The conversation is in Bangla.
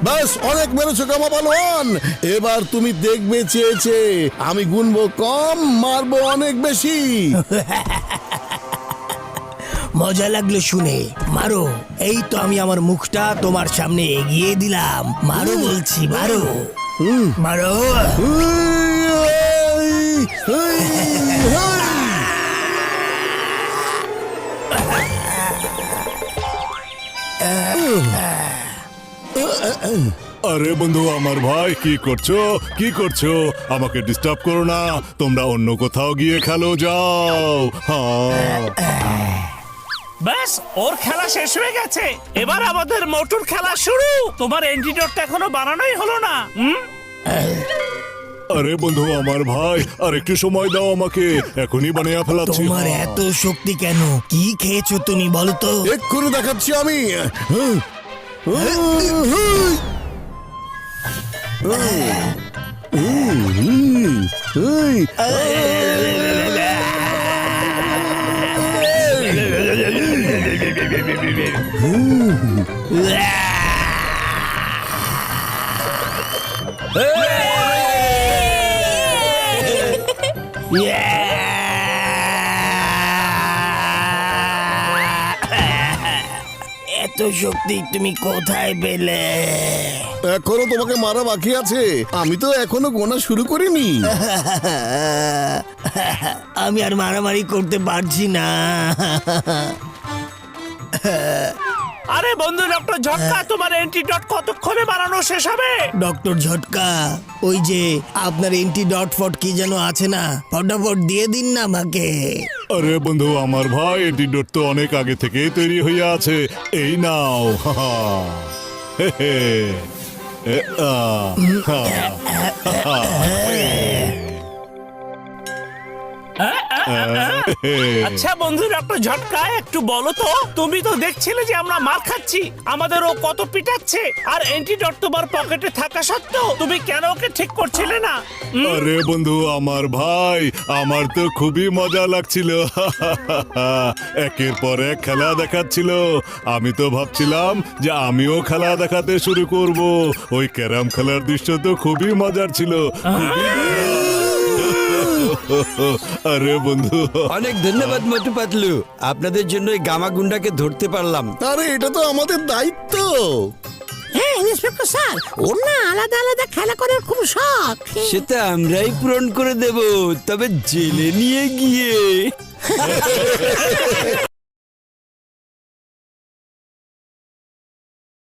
বাস অনেক মেরেছো কামা পালোয়ান। এবার তুমি দেখবে চেয়েছে আমি গুনবো কম, মারবো অনেক বেশি। মজা লাগলো শুনে। মারো। এই তো আমি আমার মুখটা তোমার সামনে এগিয়ে দিলাম। মারো বলছি, মারো মারো। আরে বন্ধু আমার ভাই, কি করছো কি করছো? আমাকে ডিস্টার্ব করো না, তোমরা অন্য কোথাও গিয়ে খেলো, যাও। হ্যাঁ ব্যাস, ওর খেলা শেষ হয়ে গেছে। এবার আমাদের মোটর খেলা শুরু। তোমার অ্যান্টিডোটটা এখনো বানানোই হলো না। আরে বন্ধু আমার ভাই, আর একটু সময় দাও আমাকে, এখনই বানিয়ে ফেলাচ্ছি। তোমার এত শক্তি কেন? কি খেয়েছো তুমি বলো তো? এক্ষুনি দেখাচ্ছি আমি। এত শক্তি তুমি কোথায় পেলে? এখনো তোমাকে মারা বাকি আছে, আমি তো এখনো গোনা শুরু করিনি। আমি আর মারামারি করতে পারছি না। আরে বন্ধু ডক্টর ঝটকা, তোমার অ্যান্টিডোট কতক্ষণে বানানো শেষ হবে? ডক্টর ঝটকা, ওই যে আপনার অ্যান্টিডট ফট কি যেন আছে না, ফটাফট দিয়ে দিন না আমাকে। আরে বন্ধু আমার ভাই, অ্যান্টিডোট তো অনেক আগে থেকেই তৈরি হয়ে আছে, এই নাও। হে হে। এ, আ, হা, হা, আচ্ছা বন্ধু ডক্টর ঝটকা, একটু বলো তো, তুমি তো দেখছিলে যে আমরা মার খাচ্ছি, আমাদের ও কত পিটাচ্ছে, আর অ্যান্টিডোট তোমার পকেটে থাকা সত্ত্বেও তুমি কেন ওকে ঠিক করছিলে না? আরে বন্ধু আমার ভাই, আমার তো খুবই মজা লাগছিল। একের পর এক খেলা দেখাচ্ছিল, আমি তো ভাবছিলাম যে আমিও খেলা দেখাতে শুরু করব। ওই ক্যারাম খেলার দৃশ্য তো খুবই মজার ছিল। আরে বন্ধু, অনেক ধন্যবাদ মোটু পাতলু, আপনাদের জন্য এই গামা গুন্ডাকে ধরতে পারলাম। আরে এটা তো আমাদের দায়িত্ব। হ্যাঁ ইন্সপেক্টর স্যার, ওর না আলাদা আলাদা খেলা করার খুব শখ। সেটা আমরাই পূরণ করে দেব, তবে জেলে নিয়ে গিয়ে।